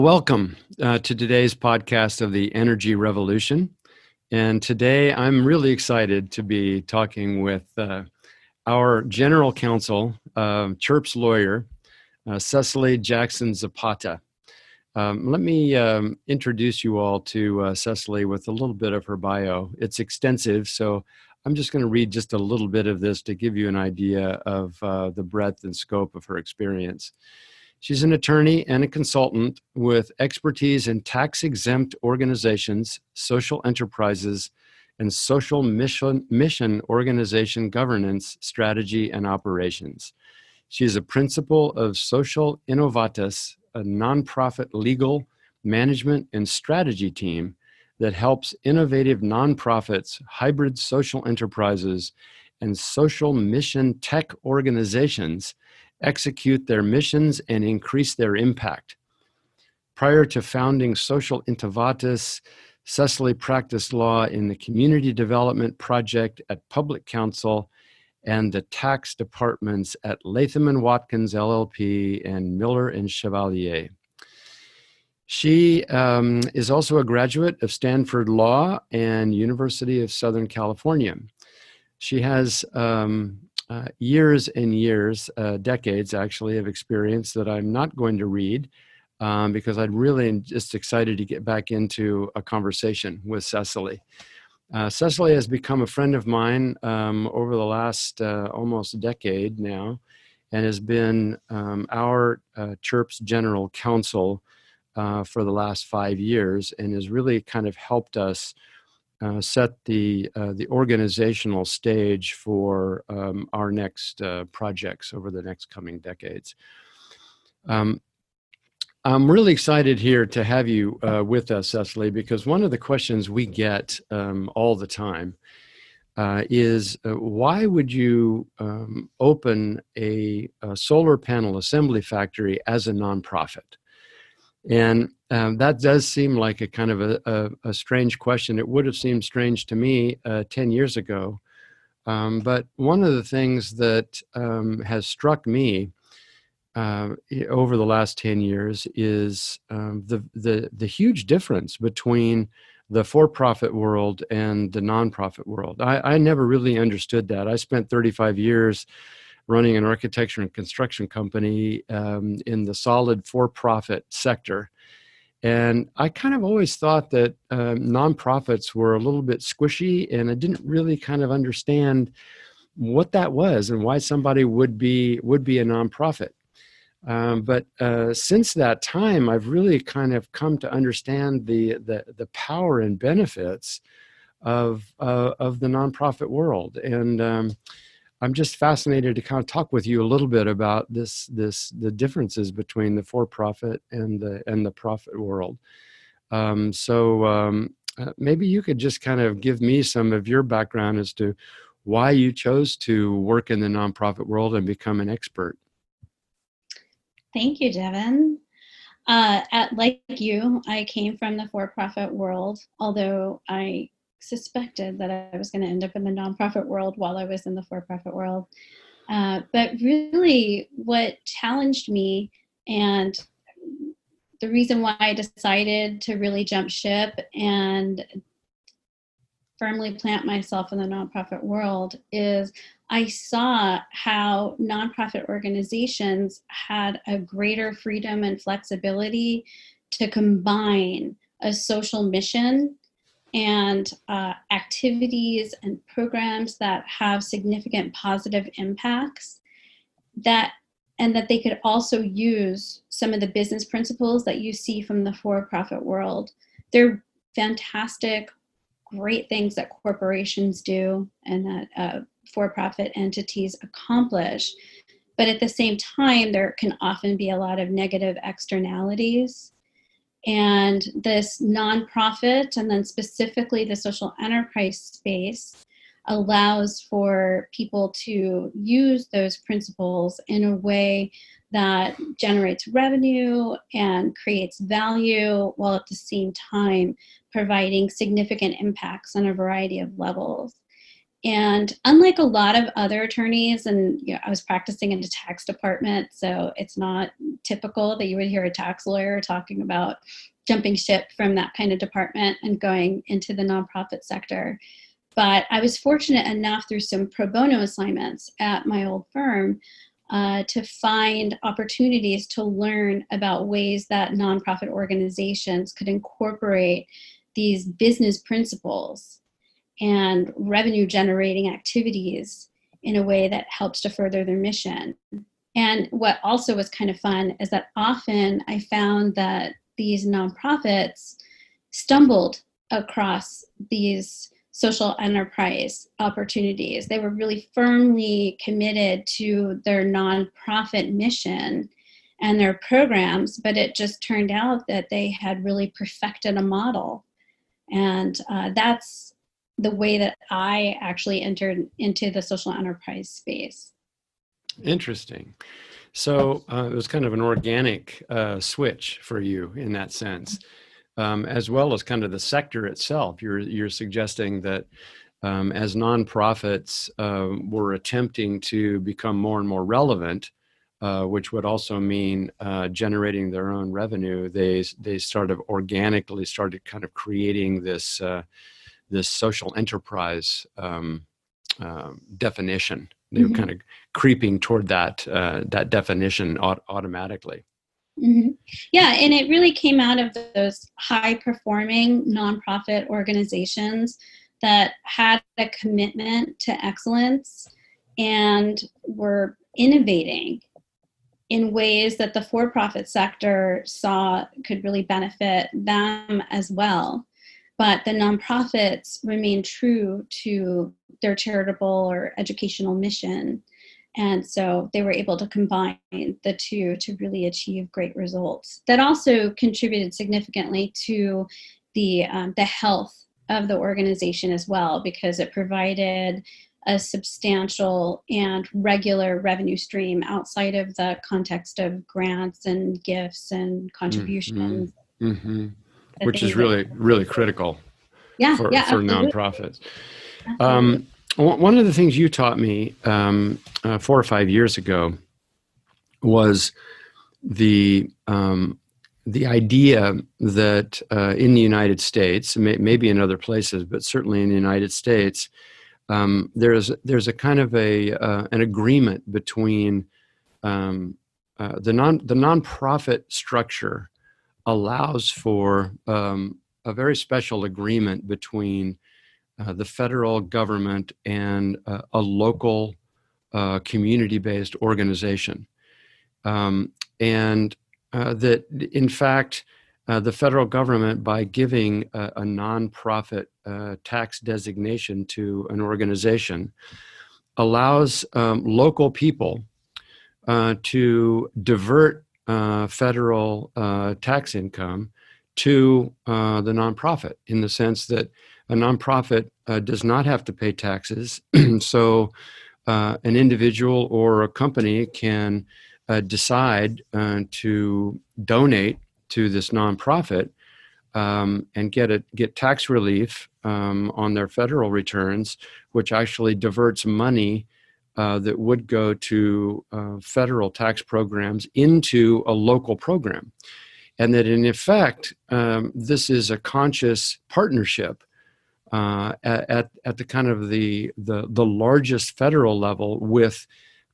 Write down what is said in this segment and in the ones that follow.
Welcome to today's podcast of the Energy Revolution. And today I'm really excited to be talking with our General Counsel, Chirp's lawyer, Cecily Jackson Zapata. Let me introduce you all to Cecily with a little bit of her bio. It's extensive, so I'm just going to read just a little bit of this to give you an idea of the breadth and scope of her experience. She's an attorney and a consultant with expertise in tax-exempt organizations, social enterprises, and social mission organization governance, strategy, and operations. She is a principal of Social Innovatus, a nonprofit legal, management, and strategy team that helps innovative nonprofits, hybrid social enterprises, and social mission tech organizations execute their missions and increase their impact. Prior to founding Social Innovatus, Cecily practiced law in the Community Development Project at Public Counsel and the tax departments at Latham & Watkins LLP and Miller & Chevalier. She is also a graduate of Stanford Law and University of Southern California. She has years and years, decades actually, of experience that I'm not going to read because I'd really am just excited to get back into a conversation with Cecily. Cecily has become a friend of mine over the last almost decade now and has been our Chirp's General Counsel for the last 5 years and has really kind of helped us set the organizational stage for our next projects over the next coming decades. I'm really excited here to have you with us, Cecily, because one of the questions we get all the time is why would you open a solar panel assembly factory as a nonprofit? And that does seem like a kind of a strange question. It would have seemed strange to me 10 years ago. But one of the things that has struck me over the last 10 years is the huge difference between the for-profit world and the nonprofit world. I never really understood that. I spent 35 years running an architecture and construction company in the solid for-profit sector. And I kind of always thought that nonprofits were a little bit squishy, and I didn't really kind of understand what that was and why somebody would be a nonprofit. But since that time, I've really kind of come to understand the power and benefits of the nonprofit world. And I'm just fascinated to kind of talk with you a little bit about the differences between the for-profit and the profit world. Maybe you could just kind of give me some of your background as to why you chose to work in the nonprofit world and become an expert. Thank you, Devin. Like you, I came from the for-profit world, although I suspected that I was going to end up in the nonprofit world while I was in the for-profit world. But really what challenged me and the reason why I decided to really jump ship and firmly plant myself in the nonprofit world is I saw how nonprofit organizations had a greater freedom and flexibility to combine a social mission and activities and programs that have significant positive impacts and that they could also use some of the business principles that you see from the for-profit world. They're fantastic, great things that corporations do and that for-profit entities accomplish. But at the same time, there can often be a lot of negative externalities. And this nonprofit, and then specifically the social enterprise space, allows for people to use those principles in a way that generates revenue and creates value, while at the same time providing significant impacts on a variety of levels. And unlike a lot of other attorneys, and I was practicing in the tax department, so it's not typical that you would hear a tax lawyer talking about jumping ship from that kind of department and going into the nonprofit sector. But I was fortunate enough through some pro bono assignments at my old firm to find opportunities to learn about ways that nonprofit organizations could incorporate these business principles and revenue generating activities in a way that helps to further their mission. And what also was kind of fun is that often I found that these nonprofits stumbled across these social enterprise opportunities. They were really firmly committed to their nonprofit mission and their programs, but it just turned out that they had really perfected a model. And that's the way that I actually entered into the social enterprise space. Interesting. So it was kind of an organic switch for you in that sense, as well as kind of the sector itself. You're suggesting that as nonprofits were attempting to become more and more relevant, which would also mean generating their own revenue, they organically started kind of creating this social enterprise definition. They were kind of creeping toward that definition automatically. Yeah, and it really came out of those high-performing nonprofit organizations that had a commitment to excellence and were innovating in ways that the for-profit sector saw could really benefit them as well. But the nonprofits remained true to their charitable or educational mission. And so they were able to combine the two to really achieve great results. That also contributed significantly to the health of the organization as well, because it provided a substantial and regular revenue stream outside of the context of grants and gifts and contributions. Which is really critical for nonprofits. One of the things you taught me 4 or 5 years ago was the idea that in the United States, maybe in other places, but certainly in the United States, there's a kind of an agreement between the nonprofit structure allows for a very special agreement between the federal government and a local community-based organization. And that, in fact, the federal government, by giving a nonprofit tax designation to an organization, allows local people to divert federal tax income to the nonprofit, in the sense that a nonprofit does not have to pay taxes. So an individual or a company can decide to donate to this nonprofit and get tax relief on their federal returns, which actually diverts money that would go to federal tax programs into a local program. And that in effect, this is a conscious partnership at the kind of the largest federal level with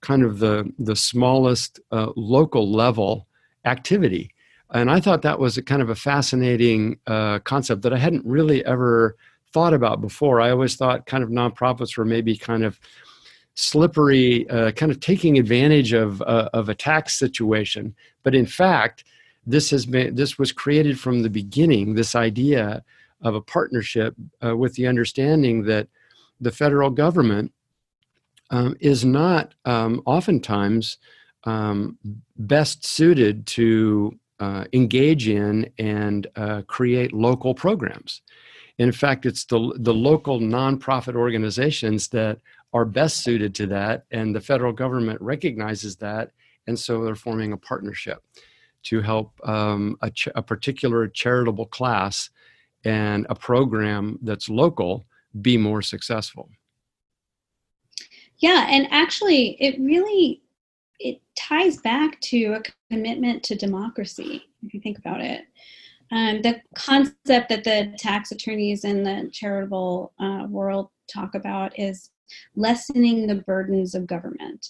kind of the smallest local level activity. And I thought that was a kind of a fascinating concept that I hadn't really ever thought about before. I always thought kind of nonprofits were maybe kind of slippery, kind of taking advantage of a tax situation. But in fact, this was created from the beginning, this idea of a partnership with the understanding that the federal government is not oftentimes best suited to engage in and create local programs. In fact, it's the local nonprofit organizations that are best suited to that, and the federal government recognizes that, and so they're forming a partnership to help a particular charitable class and a program that's local be more successful. Yeah, and actually, it ties back to a commitment to democracy, if you think about it. The concept that the tax attorneys in the charitable world talk about is lessening the burdens of government.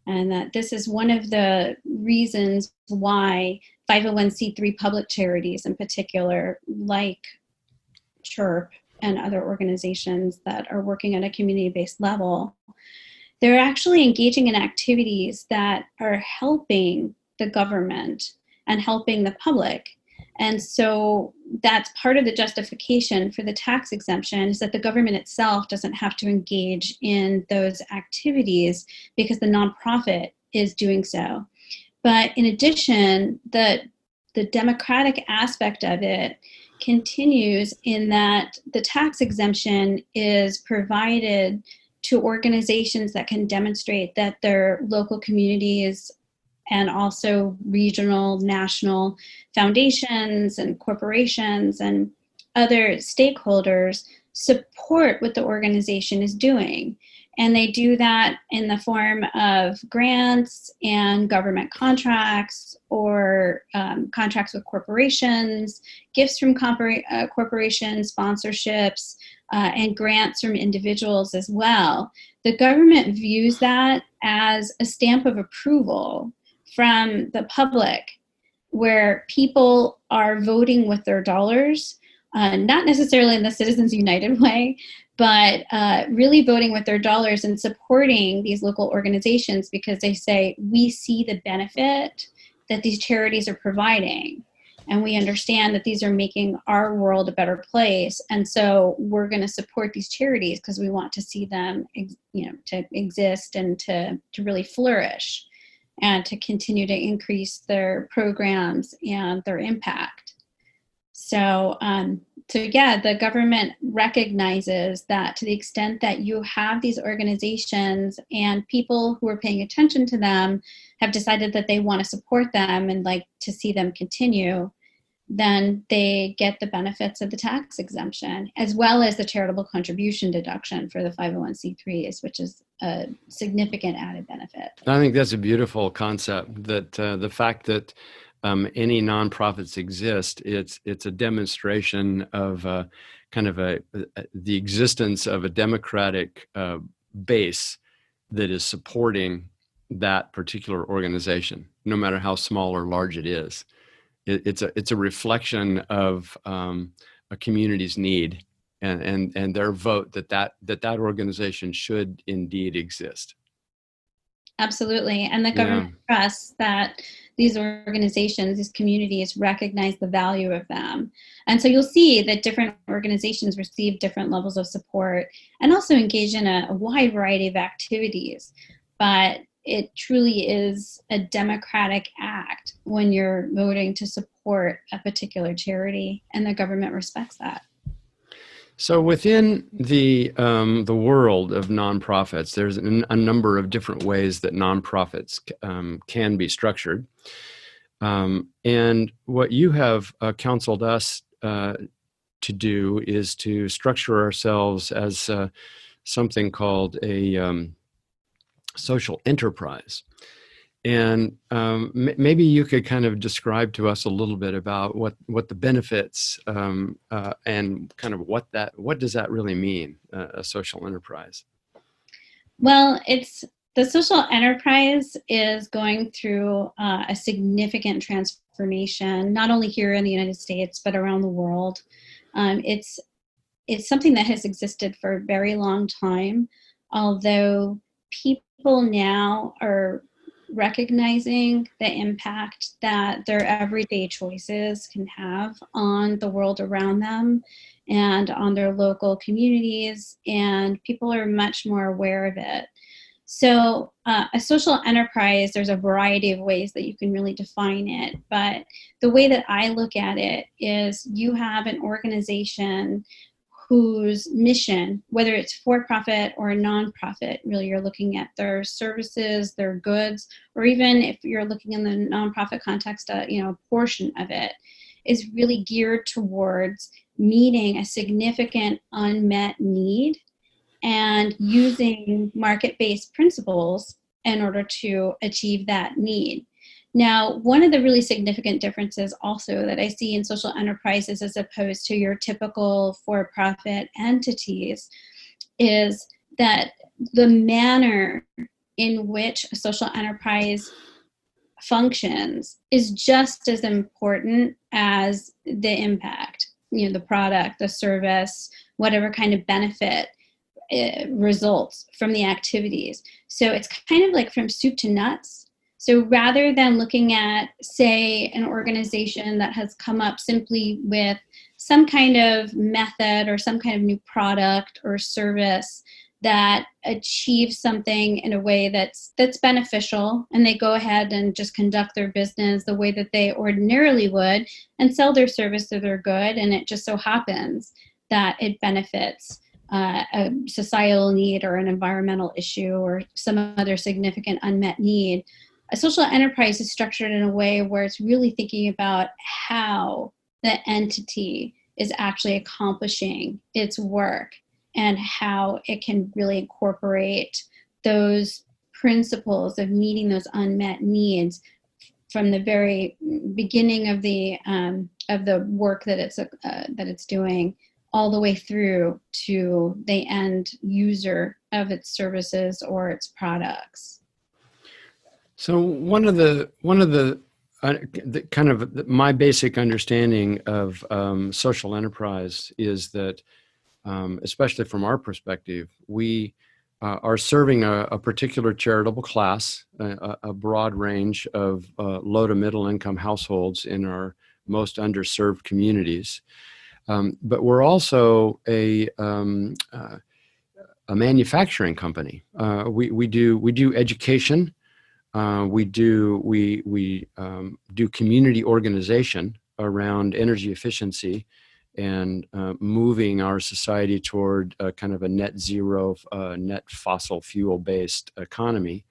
And that this is one of the reasons why 501c3 public charities in particular, like CHIRP and other organizations that are working at a community-based level, they're actually engaging in activities that are helping the government and helping the public. And so that's part of the justification for the tax exemption, is that the government itself doesn't have to engage in those activities because the nonprofit is doing so. But in addition, the democratic aspect of it continues in that the tax exemption is provided to organizations that can demonstrate that their local communities and also regional, national foundations and corporations and other stakeholders support what the organization is doing. And they do that in the form of grants and government contracts, or contracts with corporations, gifts from corporations, sponsorships, and grants from individuals as well. The government views that as a stamp of approval from the public, where people are voting with their dollars, not necessarily in the Citizens United way, but really voting with their dollars and supporting these local organizations because they say, we see the benefit that these charities are providing. And we understand that these are making our world a better place. And so we're going to support these charities because we want to see them, to exist and to really flourish and to continue to increase their programs and their impact. So yeah, the government recognizes that to the extent that you have these organizations and people who are paying attention to them have decided that they want to support them and like to see them continue, then they get the benefits of the tax exemption, as well as the charitable contribution deduction for the 501c3s, which is a significant added benefit. I think that's a beautiful concept, that the fact that any nonprofits exist, it's a demonstration of the existence of a democratic base that is supporting that particular organization, no matter how small or large it is. It's a reflection of a community's need and their vote that organization should indeed exist. Absolutely. And the government trusts that these organizations, these communities recognize the value of them. And so you'll see that different organizations receive different levels of support and also engage in a wide variety of activities. But it truly is a democratic act when you're voting to support a particular charity, and the government respects that. So within the world of nonprofits, there's a number of different ways that nonprofits can be structured. And what you have counseled us to do is to structure ourselves as something called a social enterprise. And maybe you could kind of describe to us a little bit about what the benefits and kind of what does that really mean, a social enterprise? Well, the social enterprise is going through a significant transformation, not only here in the United States, but around the world. It's something that has existed for a very long time, although people now are recognizing the impact that their everyday choices can have on the world around them and on their local communities, and people are much more aware of it. So a social enterprise, there's a variety of ways that you can really define it, but the way that I look at it is you have an organization whose mission, whether it's for-profit or a nonprofit, really you're looking at their services, their goods, or even if you're looking in the nonprofit context, a portion of it is really geared towards meeting a significant unmet need and using market-based principles in order to achieve that need. Now, one of the really significant differences also that I see in social enterprises as opposed to your typical for-profit entities is that the manner in which a social enterprise functions is just as important as the impact, the product, the service, whatever kind of benefit results from the activities. So it's kind of like from soup to nuts. So rather than looking at, say, an organization that has come up simply with some kind of method or some kind of new product or service that achieves something in a way that's beneficial, and they go ahead and just conduct their business the way that they ordinarily would and sell their service or their good, and it just so happens that it benefits a societal need or an environmental issue or some other significant unmet need. A social enterprise is structured in a way where it's really thinking about how the entity is actually accomplishing its work and how it can really incorporate those principles of meeting those unmet needs from the very beginning of the work that it's doing, all the way through to the end user of its services or its products. So one of the kind of my basic understanding of social enterprise is that, especially from our perspective, we are serving a particular charitable class, a broad range of low to middle income households in our most underserved communities. But we're also a manufacturing company. We do education. We do community organization around energy efficiency and moving our society toward kind of a net zero, net fossil fuel based economy.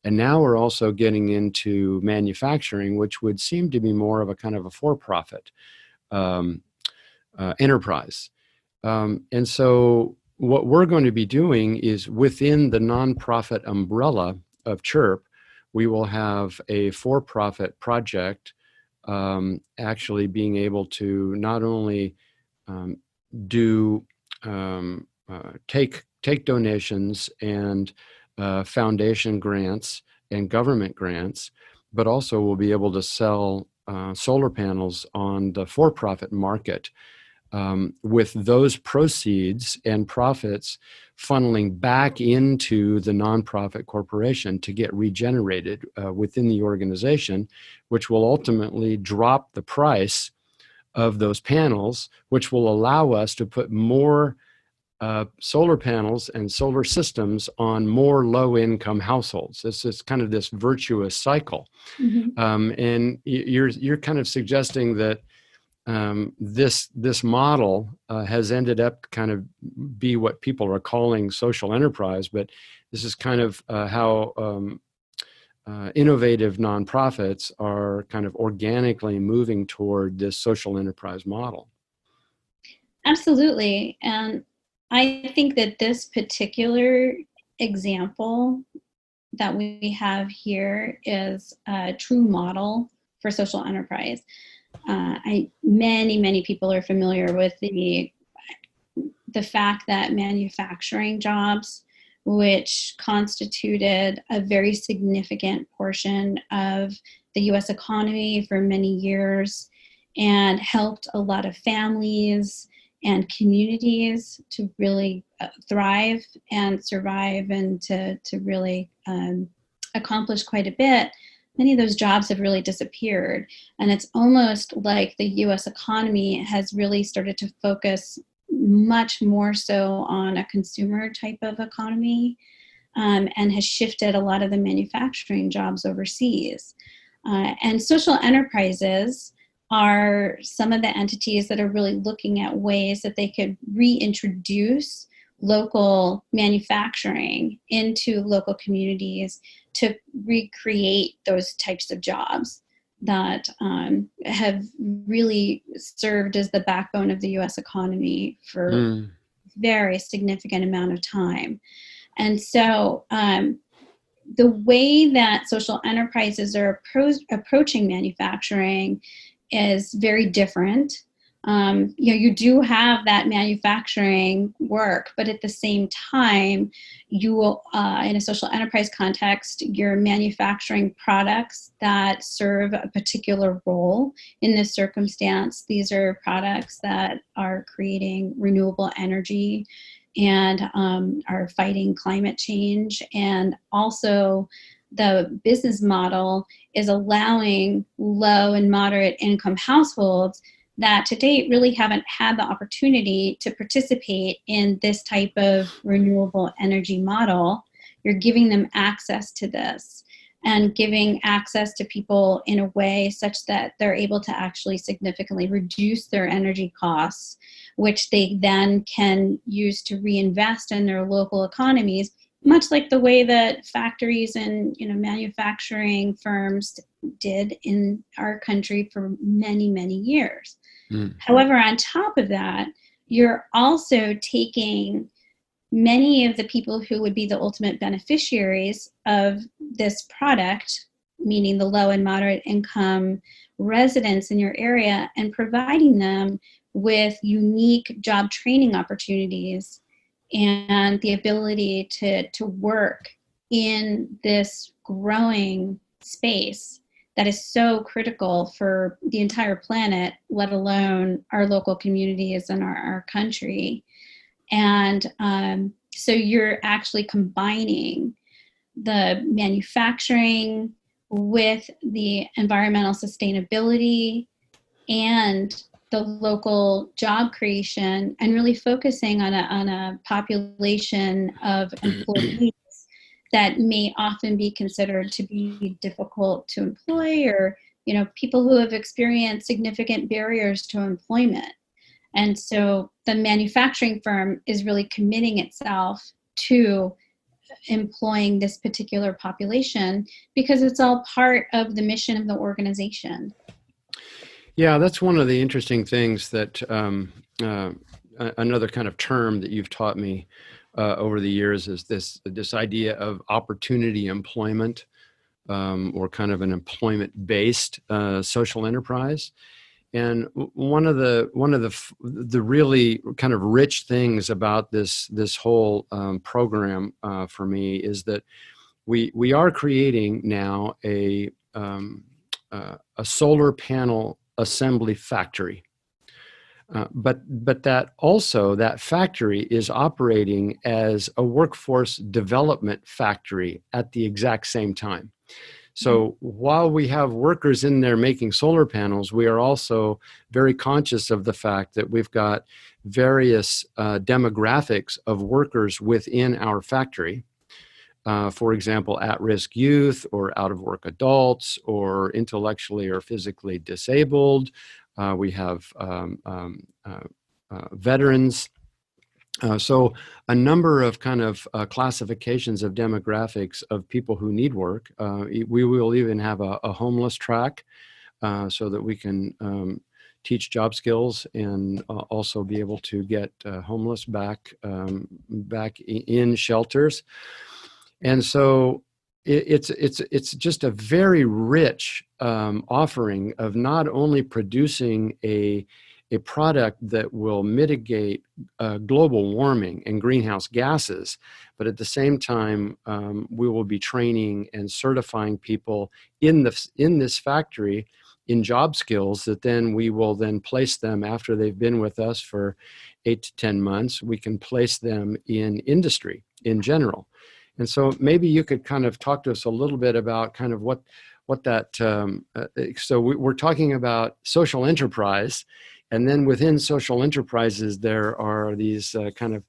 And now we're also getting into manufacturing, which would seem to be more of a kind of a for-profit enterprise. And so what we're going to be doing is within the nonprofit umbrella of CHIRP, we will have a for-profit project actually being able to not only take donations and foundation grants and government grants, but also will be able to sell solar panels on the for-profit market, with those proceeds and profits funneling back into the nonprofit corporation to get regenerated within the organization, which will ultimately drop the price of those panels, which will allow us to put more solar panels and solar systems on more low-income households. This is kind of this virtuous cycle. Mm-hmm. And you're kind of suggesting that this model has ended up kind of be what people are calling social enterprise, but this is kind of how innovative nonprofits are kind of organically moving toward this social enterprise model. Absolutely. And I think that this particular example that we have here is a true model for social enterprise. Many people are familiar with the fact that manufacturing jobs, which constituted a very significant portion of the U.S. economy for many years and helped a lot of families and communities to really thrive and survive and to really accomplish quite a bit, many of those jobs have really disappeared. And it's almost like the U.S. economy has really started to focus much more so on a consumer type of economy, and has shifted a lot of the manufacturing jobs overseas. And social enterprises are some of the entities that are really looking at ways that they could reintroduce local manufacturing into local communities to recreate those types of jobs that have really served as the backbone of the U.S. economy for very significant amount of time. And so the way that social enterprises are approaching manufacturing is very different. You do have that manufacturing work, but at the same time, you will, in a social enterprise context, you're manufacturing products that serve a particular role in this circumstance. These are products that are creating renewable energy and are fighting climate change. And also, the business model is allowing low and moderate income households that to date really haven't had the opportunity to participate in this type of renewable energy model. You're giving them access to this and giving access to people in a way such that they're able to actually significantly reduce their energy costs, which they then can use to reinvest in their local economies, much like the way that factories and manufacturing firms did in our country for many, many years. However, on top of that, you're also taking many of the people who would be the ultimate beneficiaries of this product, meaning the low and moderate income residents in your area, and providing them with unique job training opportunities and the ability to work in this growing space that is so critical for the entire planet, let alone our local communities and our country. And so you're actually combining the manufacturing with the environmental sustainability and the local job creation, and really focusing on a population of employees that may often be considered to be difficult to employ, or people who have experienced significant barriers to employment. And so the manufacturing firm is really committing itself to employing this particular population because it's all part of the mission of the organization. Yeah, that's one of the interesting things that another kind of term that you've taught me over the years is this idea of opportunity employment, or kind of an employment-based social enterprise. And one of the really kind of rich things about this whole program for me is that we are creating now a solar panel assembly factory. But that factory is operating as a workforce development factory at the exact same time. So while we have workers in there making solar panels, we are also very conscious of the fact that we've got various demographics of workers within our factory. For example, at-risk youth, or out-of-work adults, or intellectually or physically disabled. We have veterans. So a number of kind of classifications of demographics of people who need work. We will even have a homeless track so that we can teach job skills and also be able to get homeless back in shelters. And so it's just a very rich offering of not only producing a product that will mitigate global warming and greenhouse gases, but at the same time, we will be training and certifying people in this factory in job skills that then we will then place them after they've been with us for 8 to 10 months. We can place them in industry in general. And so maybe you could kind of talk to us a little bit about kind of what that, so we're talking about social enterprise, and then within social enterprises, there are these kind of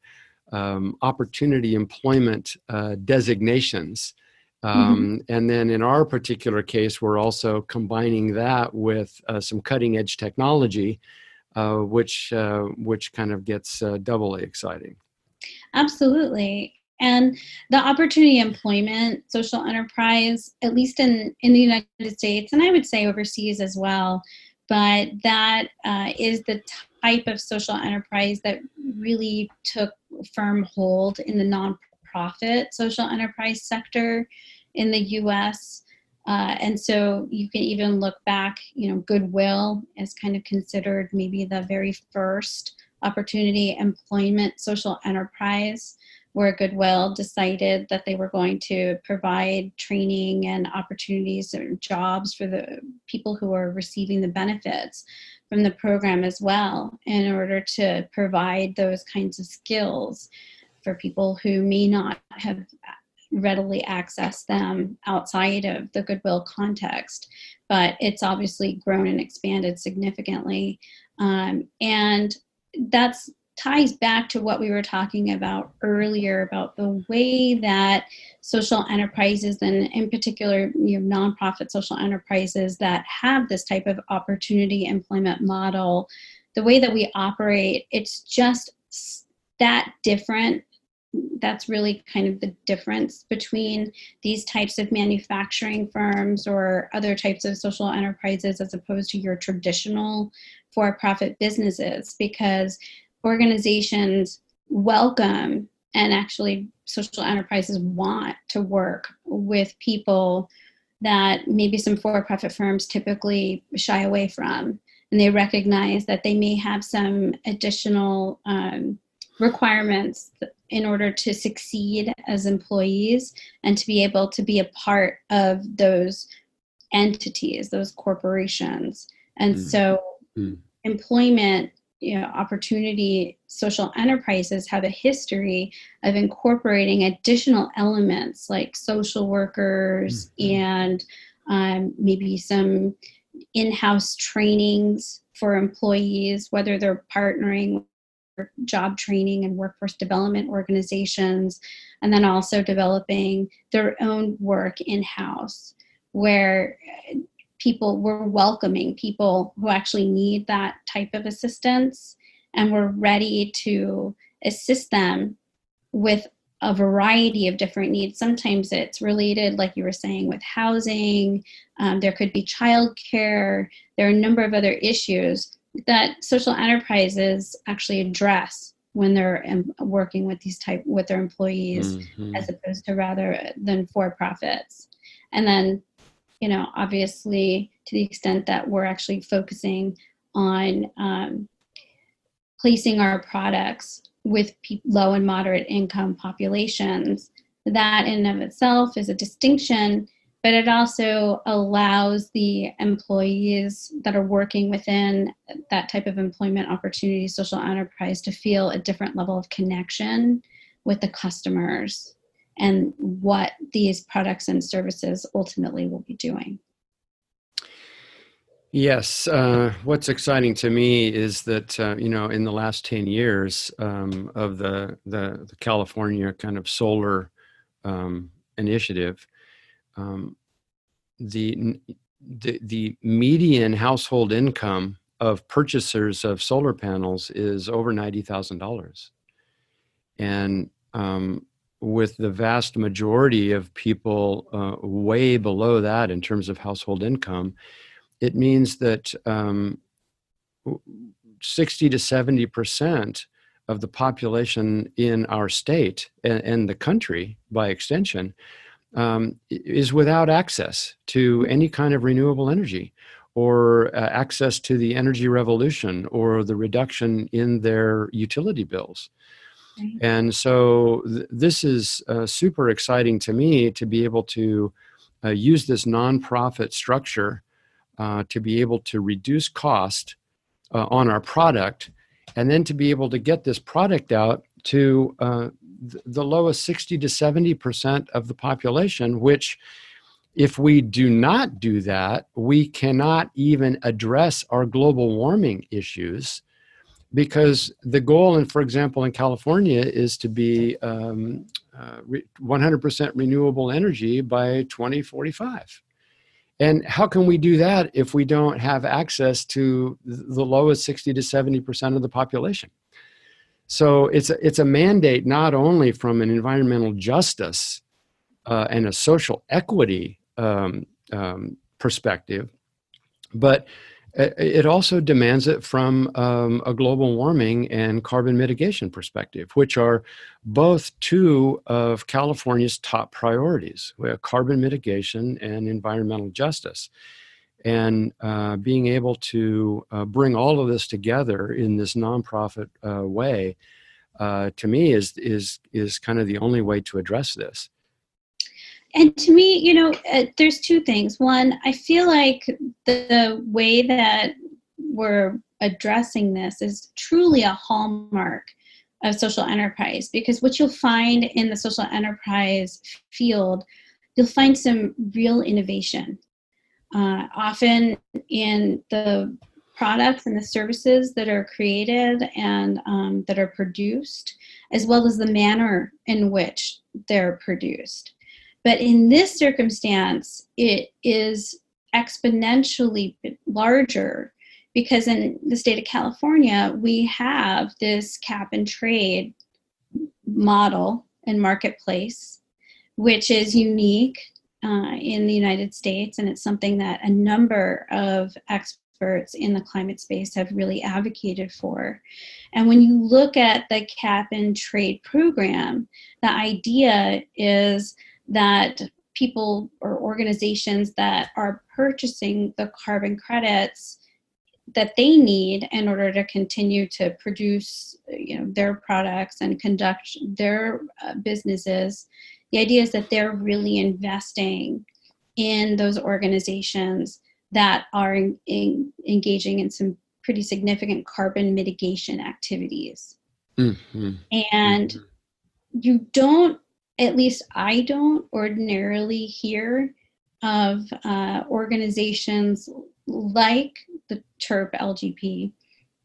opportunity employment designations. And then in our particular case, we're also combining that with some cutting edge technology, which kind of gets doubly exciting. Absolutely. And the opportunity employment social enterprise, at least in the United States, and I would say overseas as well, but that is the type of social enterprise that really took firm hold in the nonprofit social enterprise sector in the US. And so you can even look back, Goodwill is kind of considered maybe the very first opportunity employment social enterprise, where Goodwill decided that they were going to provide training and opportunities or jobs for the people who are receiving the benefits from the program as well, in order to provide those kinds of skills for people who may not have readily accessed them outside of the Goodwill context. But it's obviously grown and expanded significantly. And that's ties back to what we were talking about earlier about the way that social enterprises, and in particular, nonprofit social enterprises that have this type of opportunity employment model, the way that we operate, it's just that different. That's really kind of the difference between these types of manufacturing firms or other types of social enterprises as opposed to your traditional for-profit businesses, because organizations welcome, and actually social enterprises want to work with people that maybe some for-profit firms typically shy away from. And they recognize that they may have some additional requirements in order to succeed as employees and to be able to be a part of those entities, those corporations. And so employment, opportunity social enterprises have a history of incorporating additional elements like social workers and maybe some in-house trainings for employees, whether they're partnering with job training and workforce development organizations, and then also developing their own work in-house, where we're welcoming people who actually need that type of assistance, and we're ready to assist them with a variety of different needs. Sometimes it's related, like you were saying, with housing. There could be childcare. There are a number of other issues that social enterprises actually address when they're working with with their employees, as opposed to rather than for-profits. And then, obviously, to the extent that we're actually focusing on placing our products with low and moderate income populations, that in and of itself is a distinction, but it also allows the employees that are working within that type of employment opportunity social enterprise to feel a different level of connection with the customers and what these products and services ultimately will be doing. Yes. What's exciting to me is that, in the last 10 years of the California kind of solar initiative, the median household income of purchasers of solar panels is over $90,000. And with the vast majority of people way below that in terms of household income, it means that 60 to 70% of the population in our state and the country, by extension, is without access to any kind of renewable energy or access to the energy revolution or the reduction in their utility bills. Right. And so this is super exciting to me to be able to use this nonprofit structure to be able to reduce cost on our product, and then to be able to get this product out to the lowest 60 to 70% of the population, which if we do not do that, we cannot even address our global warming issues, because the goal, and for example, in California, is to be 100% renewable energy by 2045. And how can we do that if we don't have access to the lowest 60 to 70% of the population? So it's a mandate not only from an environmental justice and a social equity perspective, but it also demands it from a global warming and carbon mitigation perspective, which are both two of California's top priorities: carbon mitigation and environmental justice. And being able to bring all of this together in this nonprofit way, to me, is kind of the only way to address this. And to me, there's two things. One, I feel like the way that we're addressing this is truly a hallmark of social enterprise, because what you'll find in the social enterprise field, you'll find some real innovation. Often in the products and the services that are created and that are produced, as well as the manner in which they're produced. But in this circumstance, it is exponentially larger, because in the state of California, we have this cap and trade model and marketplace, which is unique in the United States, and it's something that a number of experts in the climate space have really advocated for. And when you look at the cap and trade program, the idea is that people or organizations that are purchasing the carbon credits that they need in order to continue to produce, their products and conduct their businesses, the idea is that they're really investing in those organizations that are engaging in some pretty significant carbon mitigation activities. Mm-hmm. And Mm-hmm. you don't, at least I don't ordinarily hear of organizations like the TERP LGP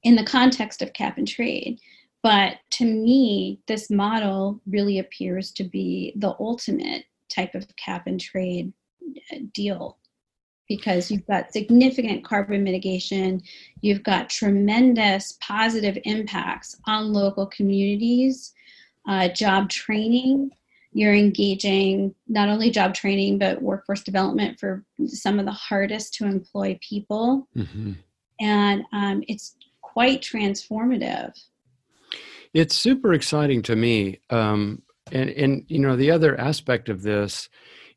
in the context of cap and trade. But to me, this model really appears to be the ultimate type of cap and trade deal, because you've got significant carbon mitigation, you've got tremendous positive impacts on local communities, job training. You're engaging not only job training, but workforce development for some of the hardest to employ people. Mm-hmm. And it's quite transformative. It's super exciting to me. And the other aspect of this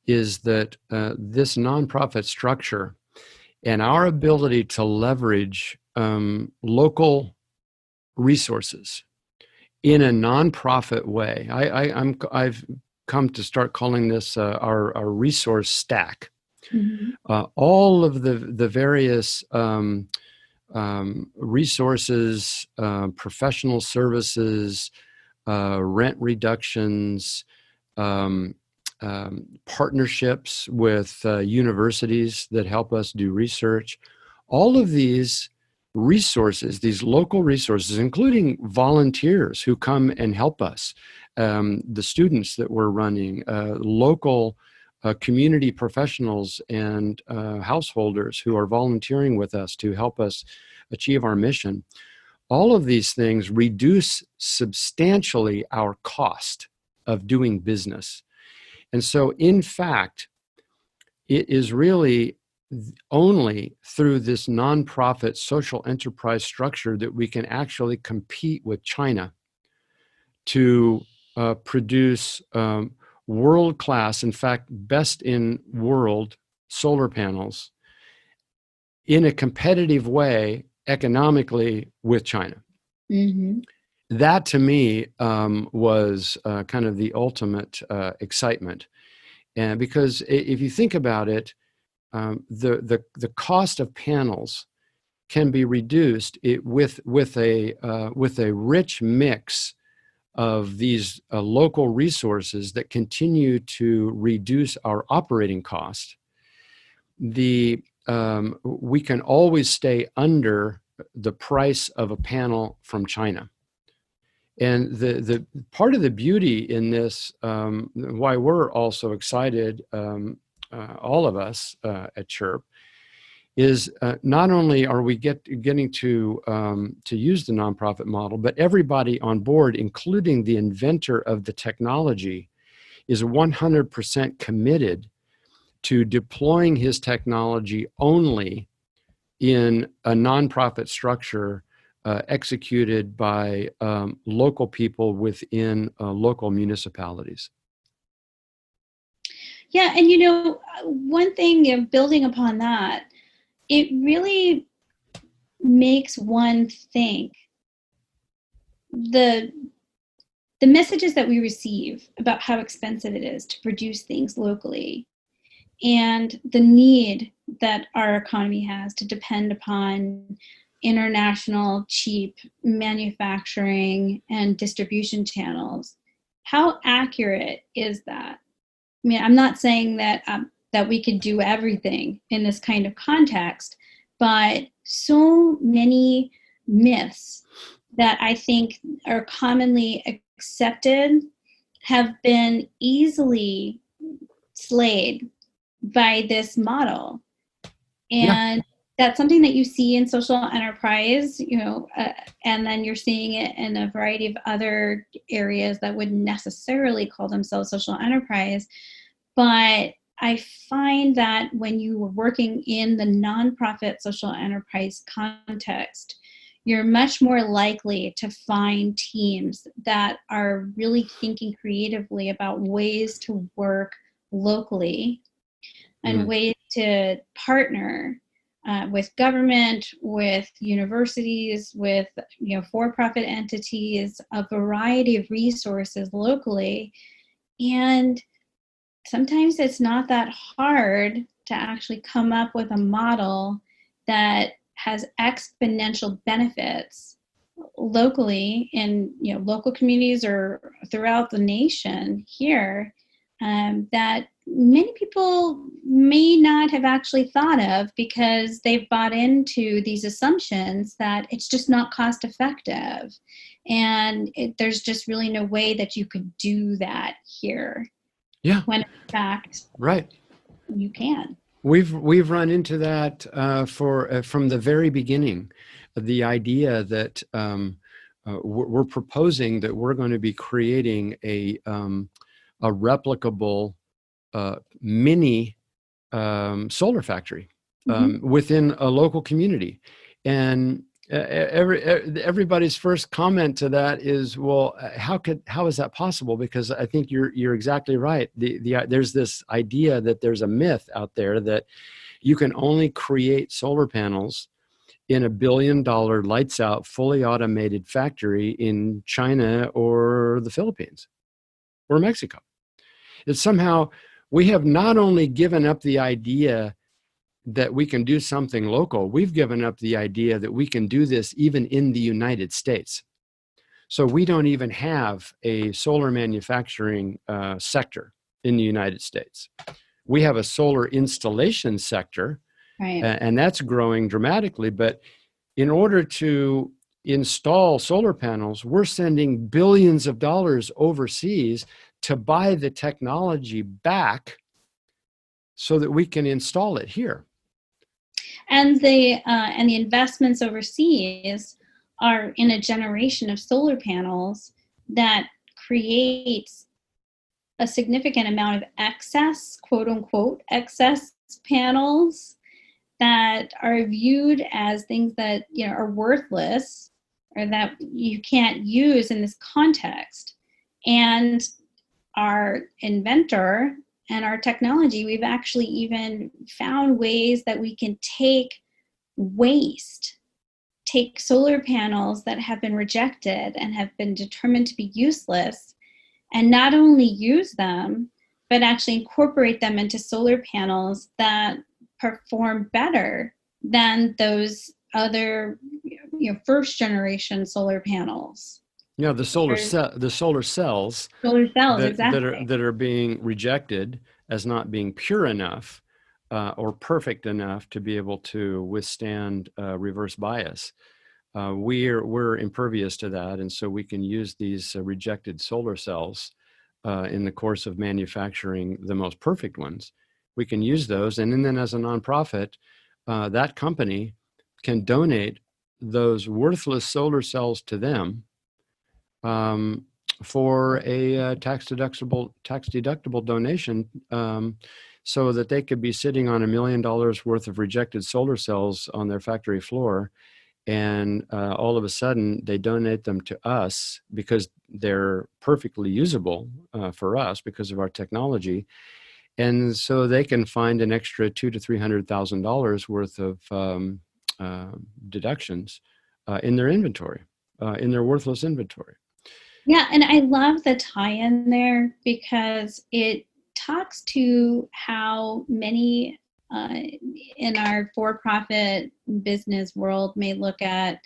is that this nonprofit structure and our ability to leverage local resources in a nonprofit way. I've come to start calling this our resource stack. Mm-hmm. All of the various resources, professional services, rent reductions, partnerships with universities that help us do research. All of these resources, these local resources, including volunteers who come and help us, the students that we're running, local community professionals and householders who are volunteering with us to help us achieve our mission. All of these things reduce substantially our cost of doing business. And so, in fact, it is really only through this nonprofit social enterprise structure that we can actually compete with China to produce world-class, in fact, best in world solar panels in a competitive way economically with China. Mm-hmm. That to me was kind of the ultimate excitement. And because if you think about it, the cost of panels can be reduced with a rich mix of these local resources that continue to reduce our operating cost. We can always stay under the price of a panel from China. And the part of the beauty in this, why we're also excited, all of us at Chirp, is not only are we getting to use the nonprofit model, but everybody on board, including the inventor of the technology, is 100% committed to deploying his technology only in a nonprofit structure executed by local people within local municipalities. Yeah, and you know, one thing, you know, building upon that, it really makes one think the messages that we receive about how expensive it is to produce things locally and the need that our economy has to depend upon international cheap manufacturing and distribution channels. How accurate is that? I mean, I'm not saying that that we could do everything in this kind of context, but so many myths that I think are commonly accepted have been easily slayed by this model. Yeah. And that's something that you see in social enterprise, you know, and then you're seeing it in a variety of other areas that wouldn't necessarily call themselves social enterprise. But I find that when you were working in the nonprofit social enterprise context, you're much more likely to find teams that are really thinking creatively about ways to work locally and ways to partner with government, with universities, with, you know, for-profit entities, a variety of resources locally. And sometimes it's not that hard to actually come up with a model that has exponential benefits locally in, you know, local communities or throughout the nation here, that many people may not have actually thought of because they've bought into these assumptions that it's just not cost effective and there's just really no way that you could do that here. Yeah. When in fact, Right. you can. We've run into that from the very beginning, the idea that we're proposing that we're going to be creating a replicable mini solar factory within a local community, and everybody's first comment to that is, well, how is that possible? Because I think you're exactly right. There's this idea that there's a myth out there that you can only create solar panels in $1 billion lights out, fully automated factory in China or the Philippines or Mexico. It's somehow we have not only given up the idea that we can do something local, we've given up the idea that we can do this even in the United States. So we don't even have a solar manufacturing sector in the United States. We have a solar installation sector, Right. and that's growing dramatically. But in order to install solar panels, we're sending billions of dollars overseas to buy the technology back so that we can install it here. And the investments overseas are in a generation of solar panels that creates a significant amount of excess, quote unquote, excess panels that are viewed as things that, you know, are worthless or that you can't use in this context. And our inventor and our technology, we've actually even found ways that we can take waste, take solar panels that have been rejected and have been determined to be useless, and not only use them, but actually incorporate them into solar panels that perform better than those other, you know, first generation solar panels. Yeah, the solar cells Solar cells, exactly. that are being rejected as not being pure enough or perfect enough to be able to withstand reverse bias. We're impervious to that, and so we can use these rejected solar cells in the course of manufacturing the most perfect ones. We can use those, and then as a nonprofit, that company can donate those worthless solar cells to them for a tax deductible donation so that they could be sitting on $1 million worth of rejected solar cells on their factory floor. And all of a sudden, they donate them to us because they're perfectly usable for us because of our technology. And so they can find an extra $200,000 to $300,000 worth of deductions in their inventory, in their worthless inventory. Yeah, and I love the tie-in there because it talks to how many in our for-profit business world may look at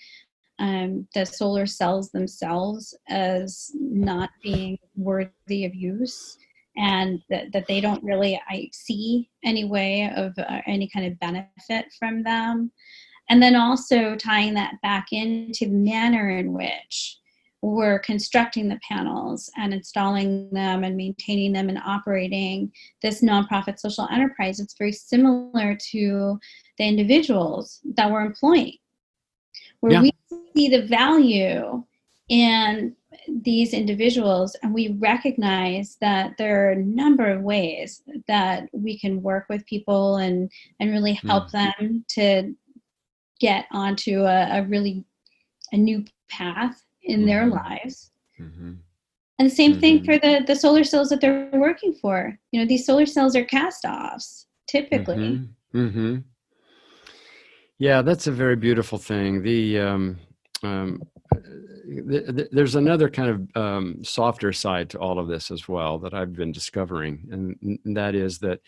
the solar cells themselves as not being worthy of use, and that they don't really see any way of any kind of benefit from them. And then also tying that back into the manner in which we're constructing the panels and installing them and maintaining them and operating this nonprofit social enterprise. It's very similar to the individuals that we're employing, where Yeah. we see the value in these individuals, and we recognize that there are a number of ways that we can work with people and really help them to get onto a new path in their lives. Mm-hmm. And the same thing for the solar cells that they're working for. You know, these solar cells are cast-offs, typically. Yeah, that's a very beautiful thing. There's another kind of softer side to all of this as well that I've been discovering, and that is that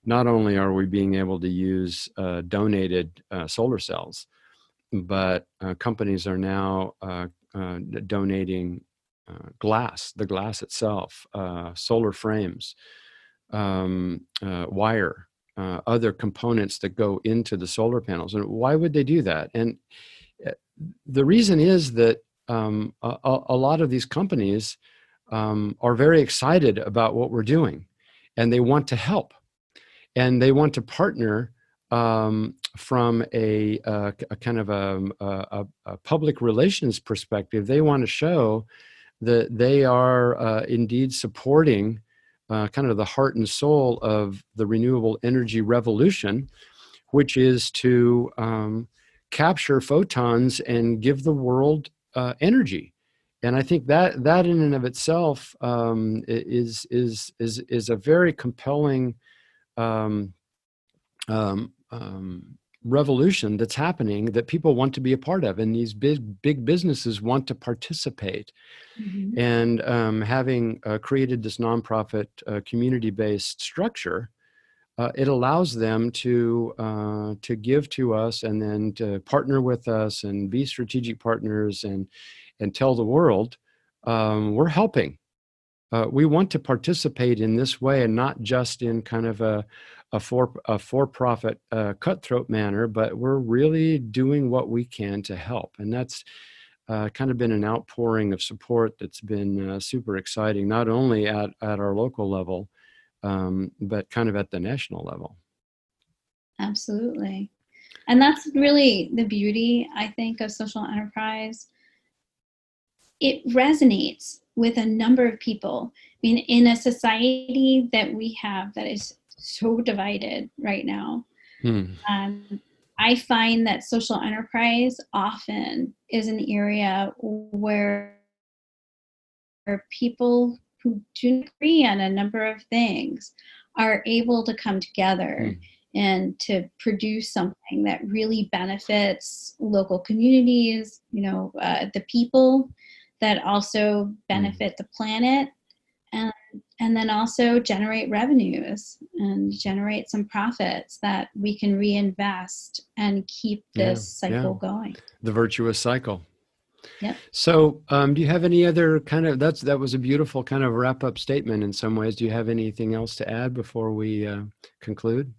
not only are we being able to use donated solar cells, but companies are now donating the glass itself, solar frames, wire, other components that go into the solar panels. And why would they do that? And the reason is that a lot of these companies are very excited about what we're doing, and they want to help, and they want to partner from a kind of a public relations perspective. They want to show that they are indeed supporting kind of the heart and soul of the renewable energy revolution, which is to capture photons and give the world energy. And I think that in and of itself is a very compelling revolution that's happening that people want to be a part of, and these big businesses want to participate. Mm-hmm. And having created this nonprofit community-based structure, it allows them to give to us and then to partner with us and be strategic partners and tell the world we're helping. We want to participate in this way, and not just in kind of a for-profit cutthroat manner, but we're really doing what we can to help. And that's kind of been an outpouring of support that's been super exciting, not only at our local level, but kind of at the national level. Absolutely. And that's really the beauty, I think, of social enterprise. It resonates with a number of people. I mean, in a society that we have that is so divided right now, I find that social enterprise often is an area where people who do agree on a number of things are able to come together and to produce something that really benefits local communities, the people, that also benefit the planet, and then also generate revenues and generate some profits that we can reinvest and keep this cycle going. The virtuous cycle. Yep. So do you have any other kind of, that was a beautiful kind of wrap-up statement in some ways. Do you have anything else to add before we conclude?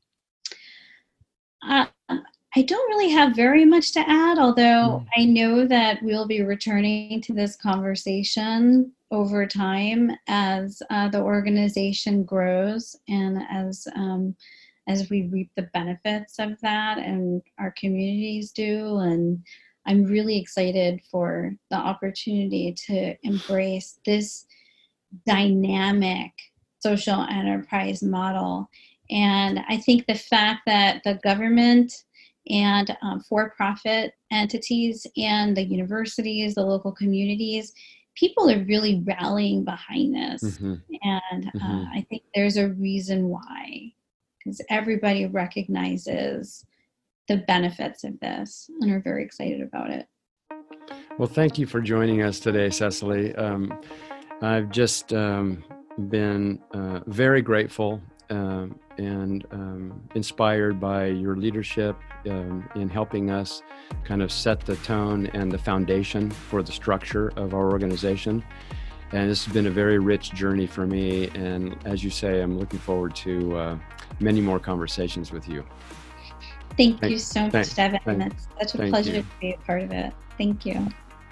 I don't really have very much to add, although I know that we'll be returning to this conversation over time as the organization grows and as we reap the benefits of that and our communities do. And I'm really excited for the opportunity to embrace this dynamic social enterprise model And I think the fact that the government and for-profit entities and the universities, the local communities, people are really rallying behind this. Mm-hmm. And Mm-hmm. I think there's a reason why, because everybody recognizes the benefits of this and are very excited about it. Well, thank you for joining us today, Cecily. I've just been very grateful and inspired by your leadership in helping us kind of set the tone and the foundation for the structure of our organization. And this has been a very rich journey for me. And as you say, I'm looking forward to many more conversations with you. Thank you so much, Devin. It's such a pleasure you. to be a part of it. Thank you.